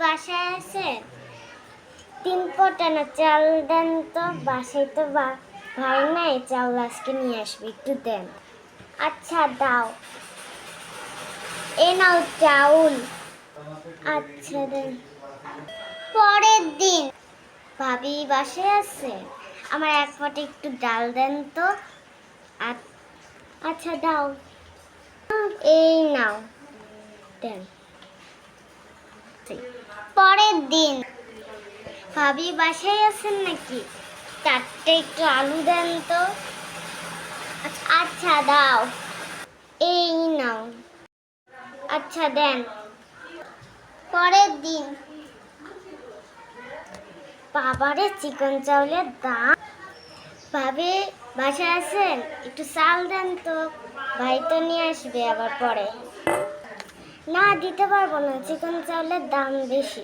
বাসায় আছে 3 পটানা চাল দেন তো, বাসায় তো ভাই নাই, চাল আজকে নিয়ে আসবে, একটু দেন। আচ্ছা দাও, এ নাও চাউল। আচ্ছা দেন। পরের দিন ভাবি বাসায় আছে, আমার 1 পট একটু ডাল দেন তো। আচ্ছা দাও, এই নাও দেন। পরের দিন ভাবি বাসায় আছেন নাকি, 4টে একটু আলু দেন তো। আচ্ছা দাও, এই নাও। আচ্ছা দেন। পরের দিন বাবারে চিকন চাউলের দাম। ভাবি বাসায় আছেন, একটু চাল দেন তো, ভাই তো নিয়ে আসবে আবার পরে। না দিতে পারবো না, চিকন চাউলের দাম বেশি।